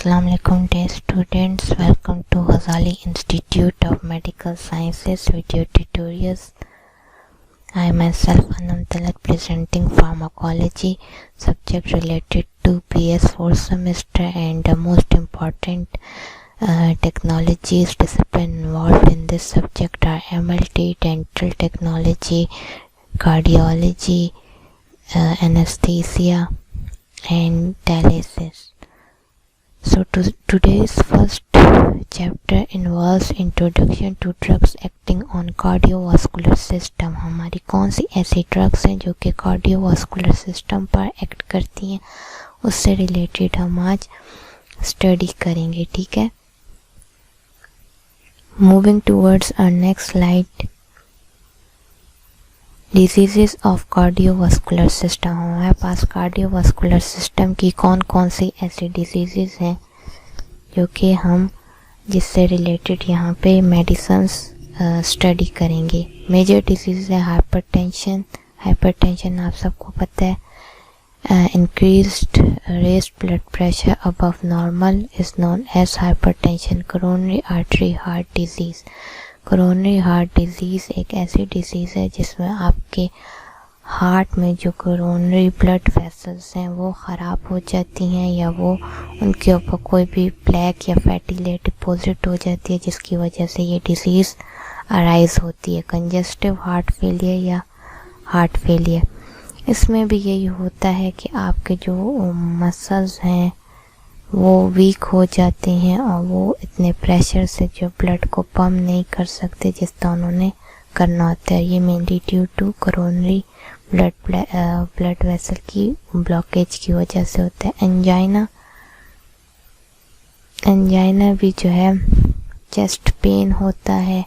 Assalamu alaikum dear students, welcome to Ghazali Institute of Medical Sciences video tutorials. I myself Anam Talat presenting pharmacology subject related to PS 4th semester, and the most important technologies discipline involved in this subject are MLT, dental technology, cardiology, anesthesia and dialysis. So today's first chapter involves introduction to drugs acting on cardiovascular system. हमारी कौन सी ऐसी drugs हैं जो कि cardiovascular system पर act करती हैं, उससे रिलेटेड हम आज स्टडी करेंगे. ठीक है. Moving towards our next slide. Diseases of cardiovascular system. हमारे पास कार्डियोवास्कुलर सिस्टम की कौन कौन सी ऐसी डिजीज़ेस हैं जो कि हम जिससे रिलेटेड यहाँ पे मेडिसिन्स स्टडी करेंगे. मेजर डिजीज़ है हाइपरटेंशन. हाइपरटेंशन आप सबको पता है. Increased raised blood pressure above normal is known as hypertension. Coronary artery heart disease. Coronary heart disease एक ऐसी डिजीज़ है जिसमें आपके हार्ट में जो कोरोनरी ब्लड वेसल्स हैं वो ख़राब हो जाती हैं, या वो उनके ऊपर कोई भी प्लेक या फैटी लेयर डिपॉजिट हो जाती है, जिसकी वजह से ये डिज़ीज़ अराइज़ होती है. कंजेस्टिव हार्ट फेलियर या हार्ट फेलियर, इसमें भी यही होता है कि आपके जो मसल्स हैं वो वीक हो जाते हैं और वो इतने प्रेशर से जो ब्लड को पम्प नहीं कर सकते जिस तरह उन्होंने करना होता है. ये mainly due to coronary blood vessel की ब्लॉकेज की वजह से होता है. एंजाइना भी जो है चेस्ट पेन होता है,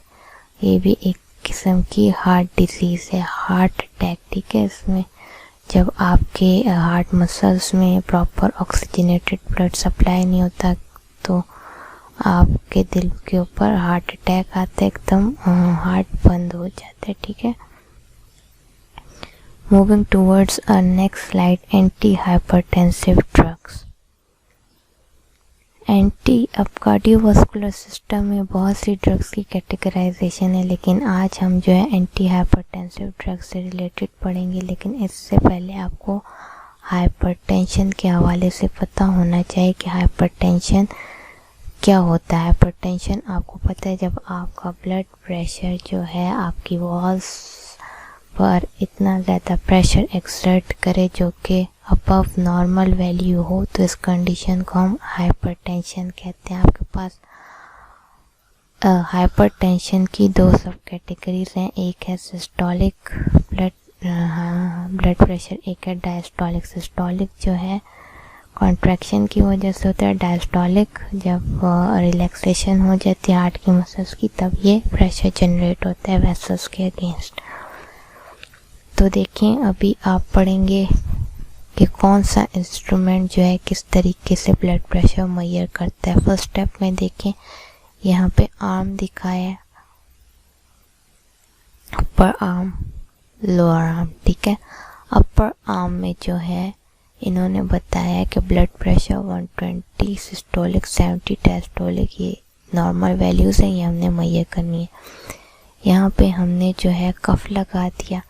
ये भी एक किस्म की हार्ट डिजीज़ है. हार्ट अटैक, ठीक है, इसमें जब आपके हार्ट मसल्स में प्रॉपर ऑक्सीजनेटेड ब्लड सप्लाई नहीं होता तो आपके दिल के ऊपर हार्ट अटैक आता है, एकदम हार्ट बंद हो जाता है. ठीक है. Moving towards our next slide. Anti hypertensive drugs. अब कार्डियोवास्कुलर सिस्टम में बहुत सी ड्रग्स की कैटेगराइजेशन है, लेकिन आज हम जो है एंटी हाइपरटेंसिव ड्रग्स से रिलेटेड पढ़ेंगे. लेकिन इससे पहले आपको हाइपरटेंशन के हवाले से पता होना चाहिए कि हाइपरटेंशन क्या होता है. हाइपरटेंशन आपको पता है जब आपका ब्लड प्रेशर जो है आपकी वॉल्स पर इतना ज़्यादा प्रेशर एक्सर्ट करे जो कि अबव नॉर्मल वैल्यू हो, तो इस कंडीशन को हम हाइपरटेंशन कहते हैं. आपके पास हाइपरटेंशन की दो सब कैटेगरीज हैं. एक है सिस्टोलिक ब्लड प्रेशर, एक है डायस्टोलिक. सिस्टोलिक जो है कॉन्ट्रैक्शन की वजह से होता है. डायस्टोलिक जब रिलैक्सेशन हो जाती है हार्ट की मसल्स की, तब ये प्रेशर जनरेट होता है वेसल्स के अगेंस्ट. तो देखें, अभी आप पढ़ेंगे कि कौन सा इंस्ट्रूमेंट जो है किस तरीके से ब्लड प्रेशर मेजर करता है. फर्स्ट स्टेप में देखें, यहाँ पे आर्म दिखाया है, अपर आर्म, लोअर आर्म. ठीक है. अपर आर्म में जो है इन्होंने बताया कि ब्लड प्रेशर 120 सिस्टोलिक, 70 डायस्टोलिक, ये नॉर्मल वैल्यूज़ हैं, ये हमने मेजर करनी है. यहाँ पे हमने जो है कफ लगा दिया,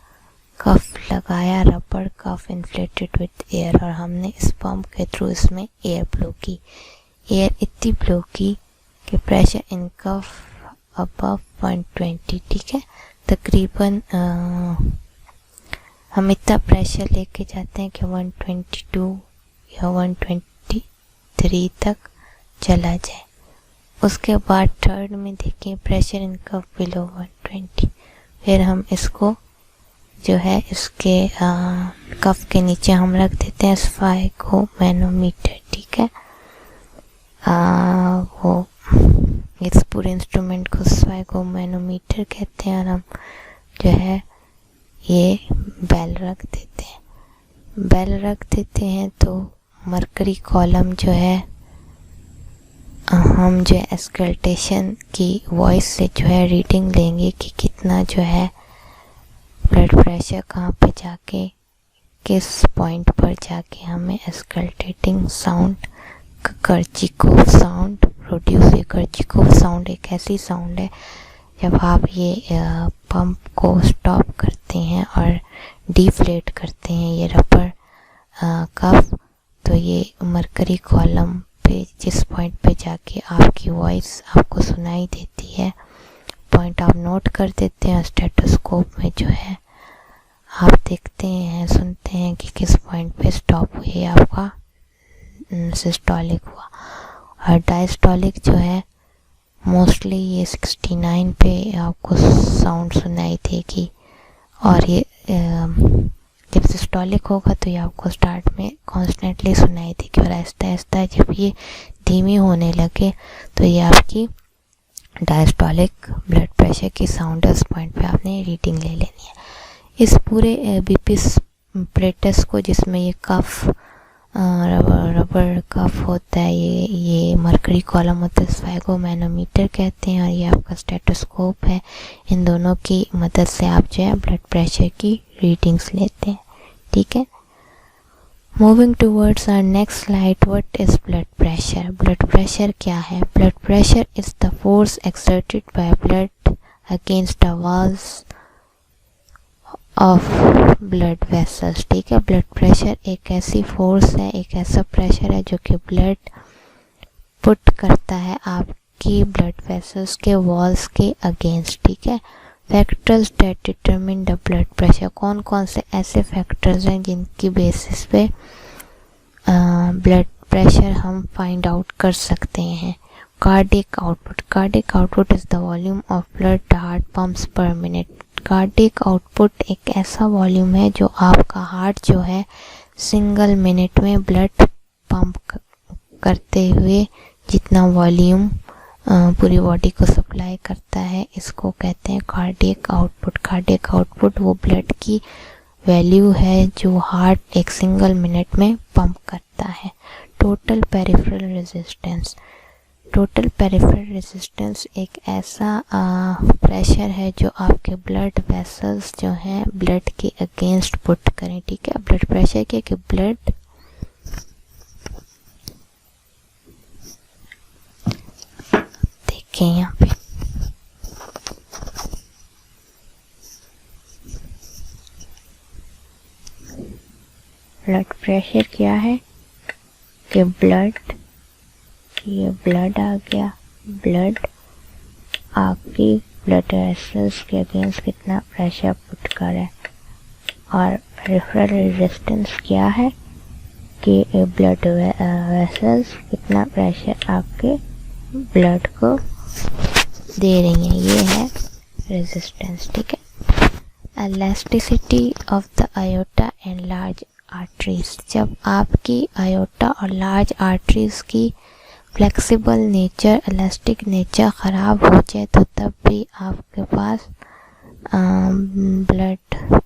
कफ लगाया, rubber cuff inflated with air, और हमने इस पंप के थ्रू इसमें एयर ब्लो की. एयर इतनी ब्लो की कि प्रेशर इन कफ अबव 120. ठीक है. तकरीबन हम इतना प्रेशर लेके जाते हैं कि 122 या 123 तक चला जाए. उसके बाद थर्ड में देखें प्रेशर इन कफ बिलो 120. फिर हम इसको जो है इसके कफ के नीचे हम रख देते हैं स्फाइगो मैनोमीटर. ठीक है. वो इस पूरे इंस्ट्रूमेंट को स्फाइगो मैनोमीटर कहते हैं, और हम जो है ये बेल रख देते हैं. तो मरकरी कॉलम जो है हम जो है एस्कल्टेशन की वॉइस से जो है रीडिंग लेंगे कि कितना जो है ब्लड प्रेशर कहाँ पे जाके किस पॉइंट पर जाके हमें एस्कल्टेटिंग साउंड कर्चिकोव साउंड प्रोड्यूस। ये कर्चिकोव साउंड एक ऐसी साउंड है जब आप ये पंप को स्टॉप करते हैं और डिफ्लेट करते हैं ये रबर कफ, तो ये मरकरी कॉलम पे जिस पॉइंट पे जाके आपकी वॉइस आपको सुनाई देती है, पॉइंट आप नोट कर देते हैं। स्टेथोस्कोप में जो है आप देखते हैं, सुनते हैं कि किस पॉइंट पे स्टॉप हुई आपका सिस्टोलिक हुआ। और डायस्टोलिक जो है मोस्टली ये 69 पे आपको साउंड सुनाई देगी, और ये जब सिस्टोलिक होगा तो ये आपको स्टार्ट में कॉन्स्टेंटली सुनाई देगी, और आहिस्ता आहिस्ता जब ये धीमी होने लगे तो ये आपकी डायस्टोलिक ब्लड प्रेशर की साउंड है। उस पॉइंट पे आपने रीडिंग ले लेनी है। इस पूरे बीपी प्लेटस को, जिसमें ये कफ रबर कफ होता है, ये मरकरी कॉलम होता है, स्फैगोमैनोमीटर कहते हैं, और ये आपका स्टेथोस्कोप है। इन दोनों की मदद से आप जो है ब्लड प्रेशर की रीडिंग्स लेते हैं, ठीक है। Moving towards our next slide, what is blood pressure? Blood pressure क्या है? Blood pressure is the force exerted by blood against the walls of blood vessels, ठीक है। ब्लड प्रेशर एक ऐसी फोर्स है, एक ऐसा प्रेशर है जो कि ब्लड पुट करता है आपकी ब्लड वेसल्स के वॉल्स के अगेंस्ट, ठीक है। Factors that determine the blood pressure, कौन कौन से ऐसे फैक्टर्स हैं जिनकी बेसिस पे ब्लड प्रेशर हम फाइंड आउट कर सकते हैं। Cardiac output, cardiac output is the volume of blood the heart pumps पर मिनट। कार्डियक आउटपुट एक ऐसा वॉल्यूम है जो आपका हार्ट जो है सिंगल मिनट में ब्लड पंप करते हुए जितना वॉल्यूम पूरी बॉडी को सप्लाई करता है, इसको कहते हैं कार्डियक आउटपुट। कार्डियक आउटपुट वो ब्लड की वैल्यू है जो हार्ट एक सिंगल मिनट में पंप करता है। Total peripheral resistance, total peripheral resistance एक ऐसा प्रेशर है जो आपके ब्लड वेसल्स जो हैं ब्लड के अगेंस्ट पुट करें, ठीक है। ब्लड प्रेशर क्या कि ब्लड देखें यहाँ पे ब्लड प्रेशर क्या है कि ब्लड, ये ब्लड आ गया, ब्लड आपकी ब्लड वेसल्स के अगेंस्ट कितना प्रेशर पुट करे। और पेरिफेरल रेजिस्टेंस क्या है कि ब्लड वेसल्स कितना प्रेशर आपके ब्लड को दे रही हैं, ये है रेजिस्टेंस, ठीक है। Elasticity of the iota and large arteries, जब आपकी आयोटा और लार्ज आर्टरीज की फ्लेक्सिबल नेचर, इलास्टिक नेचर ख़राब हो जाए तो तब भी आपके पास ब्लड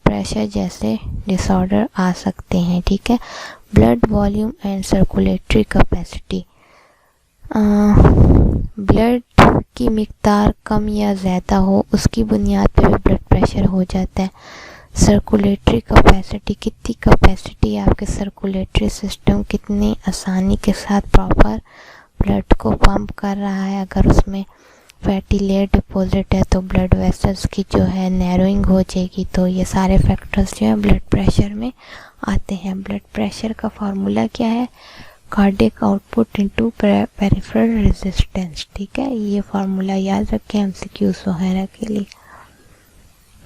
प्रेशर जैसे डिसऑर्डर आ सकते हैं, ठीक है। Blood volume and circulatory capacity, blood की मिक़दार कम या ज़्यादा हो उसकी बुनियाद पर भी ब्लड प्रेशर हो जाता है। सर्कुलेटरी कैपेसिटी, कितनी कैपेसिटी आपके सर्कुलेटरी सिस्टम कितनी आसानी के साथ प्रॉपर ब्लड को पंप कर रहा है। अगर उसमें फैटी लेयर डिपॉजिट है तो ब्लड वेसल्स की जो है नैरोइंग हो जाएगी। तो ये सारे फैक्टर्स जो है ब्लड प्रेशर में आते हैं। ब्लड प्रेशर का फार्मूला क्या है? Cardiac output into peripheral resistance, ठीक है। ये फार्मूला याद रखें एमसीक्यूज वगैरह के लिए।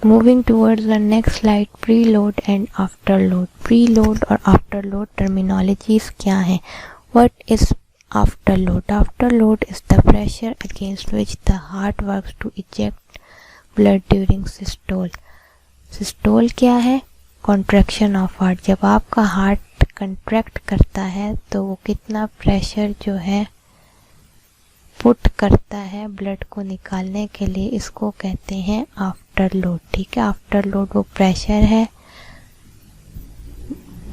Moving towards the next slide, pre load and after load. Pre load और आफ्टर लोड टर्मिनोलॉजीज क्या हैं? What is after load? After load is the pressure against which the heart works to eject blood during systole. Systole क्या है? Contraction of heart, जब आपका heart contract करता है तो वो कितना प्रेशर जो है पुट करता है ब्लड को निकालने के लिए, इसको कहते हैं आफ्टर लोड, ठीक है। आफ्टर लोड वो प्रेशर है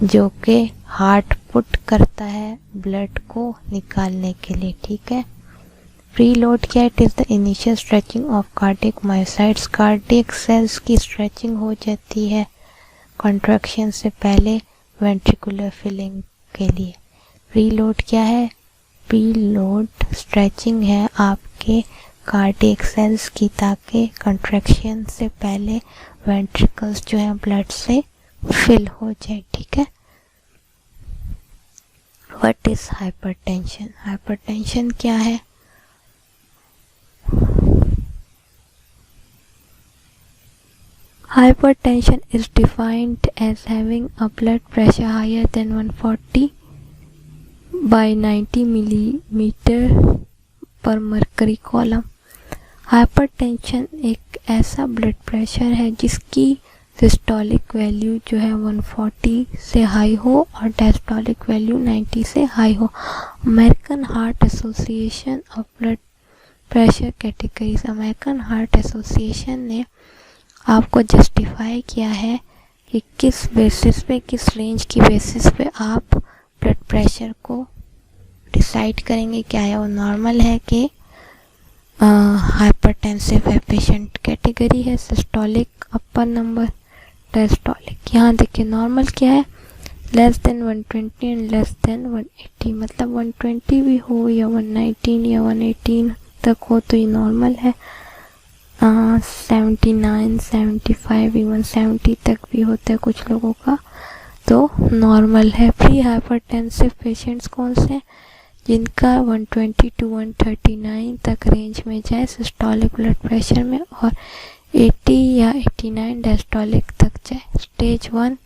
जो कि हार्ट पुट करता है ब्लड को निकालने के लिए, ठीक है। प्री लोड क्या? It is the initial stretching of cardiac myocytes, cardiac cells की स्ट्रेचिंग हो जाती है कॉन्ट्रैक्शन से पहले वेंट्रिकुलर फिलिंग के लिए। प्री लोड क्या है? प्रीलोड स्ट्रेचिंग है आपके कार्डियक सेल्स की, ताकि कंट्रैक्शन से पहले वेंट्रिकल्स जो है ब्लड से फिल हो जाए, ठीक है। What is hypertension? हाइपरटेंशन क्या है? Hypertension is defined as having a blood pressure higher than 140 by 90 millimeter per mercury column। Hypertension एक ऐसा ब्लड प्रेशर है जिसकी सिस्टोलिक वैल्यू जो है 140 से हाई हो और डायस्टोलिक वैल्यू 90 से हाई हो। American heart association of blood pressure categories, American heart association ने आपको जस्टिफाई किया है कि किस बेसिस पे, किस रेंज की बेसिस पे आप ब्लड प्रेशर को डिसाइड करेंगे क्या है वो नॉर्मल है कि हाइपरटेंसिव है। पेशेंट कैटेगरी है सिस्टोलिक अपर नंबर, डायस्टोलिक। यहाँ देखिए नॉर्मल क्या है, less than 120 and less than 180, मतलब 120 भी हो या 119 या 118 तक हो तो ये नॉर्मल है। 79, 75, इवन 70 तक भी होता है कुछ लोगों का, तो नॉर्मल है। प्री हाइपरटेंसिव पेशेंट्स कौन से? जिनका 120 to 139 तक रेंज में जाए सिस्टोलिक ब्लड प्रेशर में और 80 या 89 डायस्टोलिक तक जाए। स्टेज 1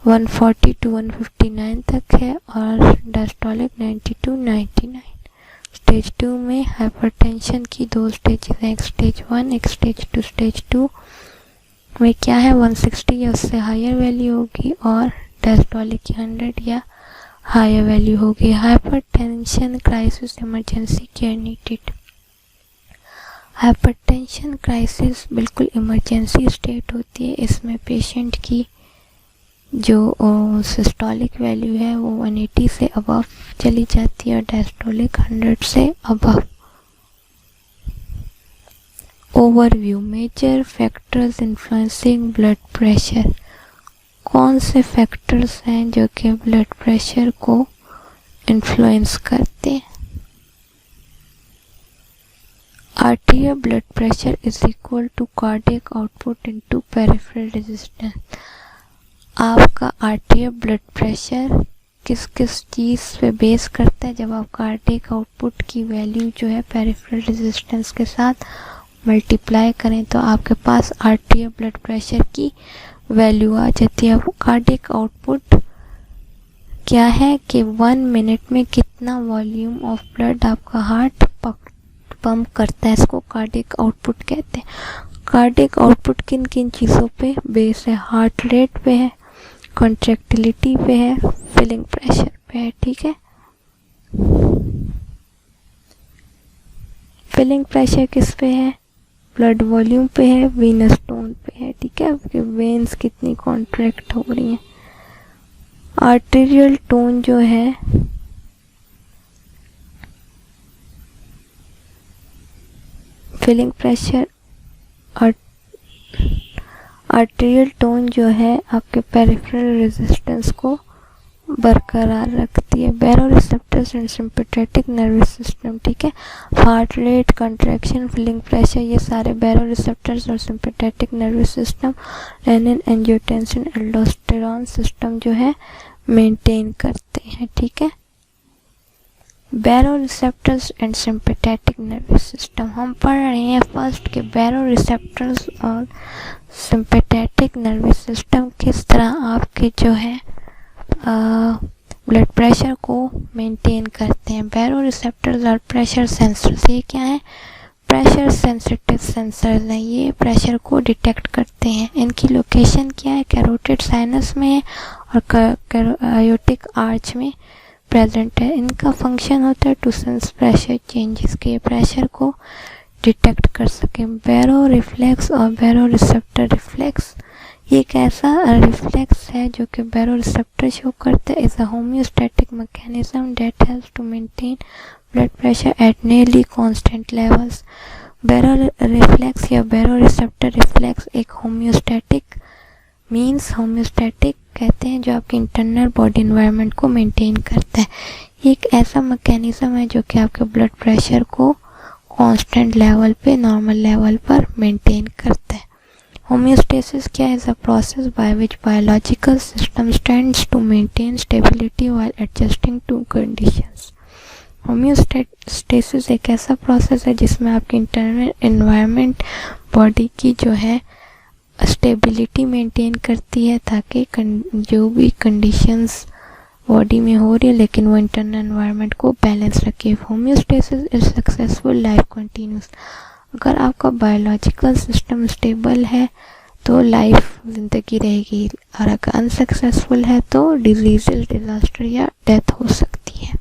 140 to 159 तक है और डायस्टोलिक 90 to 99। स्टेज 2 में हाइपरटेंशन की दो स्टेजेस हैं, एक स्टेज 1 एक स्टेज 2। स्टेज 2 में क्या है, 160 या उससे हायर वैल्यू होगी और डायस्टोलिक की 100 या हायर वैल्यू होगी। Hypertension crisis emergency care needed. Hypertension crisis बिल्कुल इमरजेंसी स्टेट होती है। इसमें पेशेंट की जो सिस्टोलिक वैल्यू है वो 180 से अबव चली जाती है और डायस्टोलिक 100 से above. Overview, major factors influencing blood pressure. कौन से फैक्टर्स हैं जो कि ब्लड प्रेशर को इन्फ्लुएंस करते हैं? Arterial blood pressure is equal to cardiac output into peripheral resistance. आपका आर्टीरियल ब्लड प्रेशर किस किस चीज़ पे बेस करता है? जब आप कार्डियक आउटपुट की वैल्यू जो है पेरिफेरल रेजिस्टेंस के साथ मल्टीप्लाई करें तो आपके पास आर्टीरियल ब्लड प्रेशर की वैल्यू आ जाती है। कार्डियक आउटपुट क्या है कि 1 मिनट में कितना वॉल्यूम ऑफ ब्लड आपका हार्ट पंप करता है, इसको कार्डियक आउटपुट कहते हैं। कार्डियक आउटपुट किन किन चीज़ों पे बेस है? हार्ट रेट पे है, कॉन्ट्रैक्टिलिटी पे है, फिलिंग प्रेशर पे है, ठीक है। फिलिंग प्रेशर किस पे है? ब्लड वॉल्यूम पे है, वीनस टोन पे है, ठीक है, आपके वेन्स कितनी कॉन्ट्रैक्ट हो रही हैं। आर्टेरियल टोन जो है फिलिंग प्रेशर, आर्टेरियल टोन जो है आपके पेरिफेरल रेजिस्टेंस को बरकरार रखती है। Baroreceptors and sympathetic nervous system, ठीक है। Heart rate, contraction, filling pressure, ये सारे बैरोरिसेप्टर्स और sympathetic nervous system renin, angiotensin, aldosterone system जो है मेंटेन करते हैं, ठीक है। Baroreceptors and sympathetic nervous system हम पढ़ रहे हैं फर्स्ट के बैरोरिसेप्टर्स और सिंपैथेटिक नर्वस सिस्टम किस तरह आपके जो है ब्लड प्रेशर को मेंटेन करते हैं। बैरोरिसेप्टर्स और प्रेशर सेंसर्स, ये क्या है? प्रेशर सेंसिटिव सेंसर्स हैं, ये प्रेशर को डिटेक्ट करते हैं। इनकी लोकेशन क्या है? कैरोटिड साइनस में है और आयोटिक आर्च में प्रेजेंट है। इनका फंक्शन होता है टू सेंस प्रेशर चेंजेस, के प्रेशर को डिटेक्ट कर सकें। बैरो रिफ्लेक्स और बैरो रिसेप्टर रिफ्लेक्स, ये एक ऐसा रिफ्लेक्स है जो कि बैरो रिसेप्टर शो करता है। Is a homeostatic mechanism that helps to maintain blood pressure at nearly constant levels. Baroreflex या बैरो रिसेप्टर रिफ्लेक्स एक होम्योस्टैटिक मीन्स होम्योस्टैटिक कहते हैं जो आपके इंटरनल बॉडी एनवायरनमेंट को मेंटेन करता है। ये एक ऐसा मैकेनिज्म है जो कि आपके ब्लड प्रेशर को कांस्टेंट लेवल पे, नॉर्मल लेवल पर मेंटेन करता है। होम्योस्टेसिस क्या है? Is a process by which biological systems tends to maintain stability while adjusting to conditions. Homeostasis एक ऐसा प्रोसेस है जिसमें आपकी इंटरनल एनवायरनमेंट बॉडी की जो है स्टेबिलिटी मेंटेन करती है, ताकि जो भी कंडीशंस बॉडी में हो रही है लेकिन वो इंटरनल एनवायरनमेंट को बैलेंस रखे। Homeostasis is successful life continuous. अगर आपका बायोलॉजिकल सिस्टम स्टेबल है तो लाइफ जिंदगी रहेगी, और अगर अनसक्सेसफुल है तो डिजीज, डिजास्टर या डेथ हो सकती है।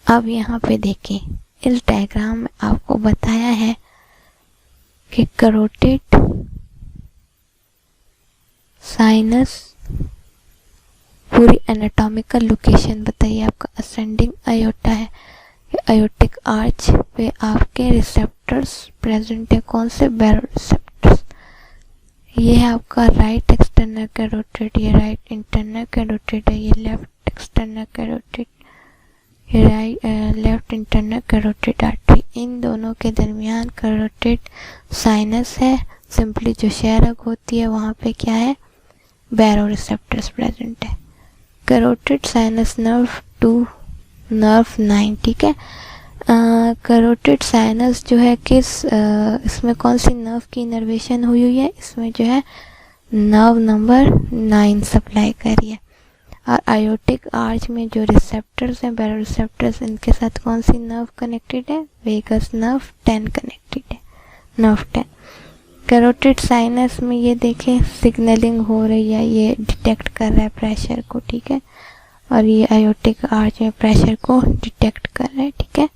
अब यहाँ पे देखें, इस डायग्राम में आपको बताया है कि करोटिड साइनस, पूरी एनाटॉमिकल लोकेशन बताइए। आपका असेंडिंग अयोटा है, अयोटिक आर्च पे आपके रिसेप्टर्स प्रेजेंट है। कौन से? बैरो रिसेप्टर्स। ये है आपका राइट एक्सटर्नल कैरोटिड, ये राइट इंटरनल कैरोटिड है। ये लेफ्ट एक्सटर्नल कैरोटिड, ये लेफ्ट इंटरनल कैरोटिड आर्टरी। इन दोनों के दरमियान कैरोटिड साइनस है। सिंपली जो क्षयरग होती है वहाँ पे क्या है? बैरो रिसेप्टर्स प्रेजेंट है। Carotid sinus nerve to nerve 9, ठीक है। कैरोटिड साइनस जो है किस इसमें कौन सी नर्व की इनर्वेशन हुई है? इसमें जो है नर्व नंबर 9 सप्लाई करी है। और आयोटिक आर्च में जो रिसेप्टर्स हैं, बैरो रिसेप्टर्स, इनके साथ कौन सी नर्व कनेक्टेड है? वेगस नर्व 10 कनेक्टेड है, नर्व 10। कैरोटिड साइनस में ये देखें सिग्नलिंग हो रही है, ये डिटेक्ट कर रहा है प्रेशर को, ठीक है। और ये आयोटिक आर्च में प्रेशर को डिटेक्ट कर रहा है, ठीक है।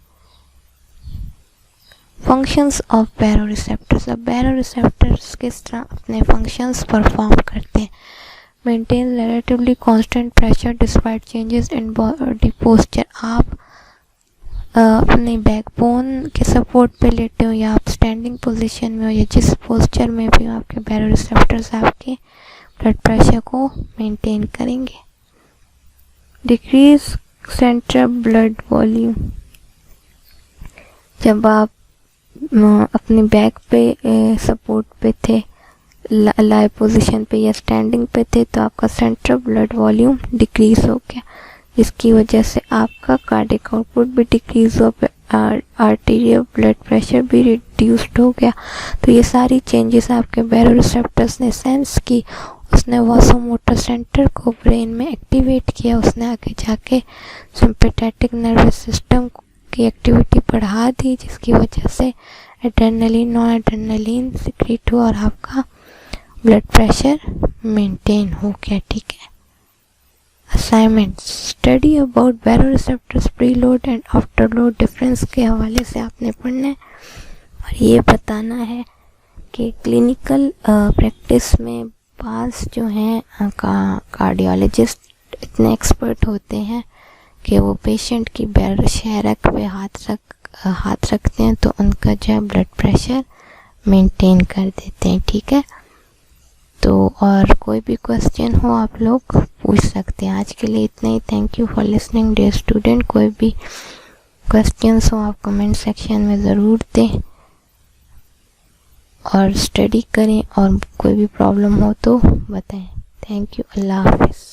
Functions of baroreceptors. अब बैरो रिसेप्टर्स किस तरह अपने फंक्शंस परफॉर्म करते हैं? Maintain relatively constant pressure despite changes in body posture. आप अपने बैकबोन के सपोर्ट पे लेटे हो या आप स्टैंडिंग पोजीशन में हो या जिस पोस्चर में भी हो, आपके बैरो रिसेप्टर्स आपके ब्लड प्रेशर को मेंटेन करेंगे। Decrease central blood volume. जब आप अपने बैक पे सपोर्ट पे थे, लाइव पोजीशन पे या स्टैंडिंग पे थे, तो आपका सेंट्रल ब्लड वॉल्यूम डिक्रीज हो गया, जिसकी वजह से आपका कार्डियक आउटपुट भी डिक्रीज हो गया, आर्टीरियल ब्लड प्रेशर भी रिड्यूस्ड हो गया। तो ये सारी चेंजेस आपके बैरो रिसेप्टर्स ने सेंस की, उसने वासोमोटर सेंटर को ब्रेन में एक्टिवेट किया, उसने आगे जाके सिंपैथेटिक नर्वस सिस्टम की एक्टिविटी बढ़ा दी, जिसकी वजह से एड्रेनलिन, नॉन एड्रेनलिन सिक्रीट हुआ और आपका ब्लड प्रेशर मेंटेन हो गया, ठीक है। Assignment, study about baroreceptors preload and afterload difference के हवाले से आपने पढ़ना है और ये बताना है कि क्लिनिकल प्रैक्टिस में पास जो हैं कार्डियोलॉजिस्ट इतने एक्सपर्ट होते हैं कि वो पेशेंट की बैरो क्षयरग पे हाथ रखते हैं तो उनका जो है ब्लड प्रेशर मेंटेन कर देते हैं, ठीक है। तो और कोई भी क्वेश्चन हो आप लोग पूछ सकते हैं। आज के लिए इतना ही। Thank you for listening dear student. कोई भी क्वेश्चंस हो आप कमेंट सेक्शन में ज़रूर दें और स्टडी करें, और कोई भी प्रॉब्लम हो तो बताएं। Thank you. अल्लाह हाफिज़।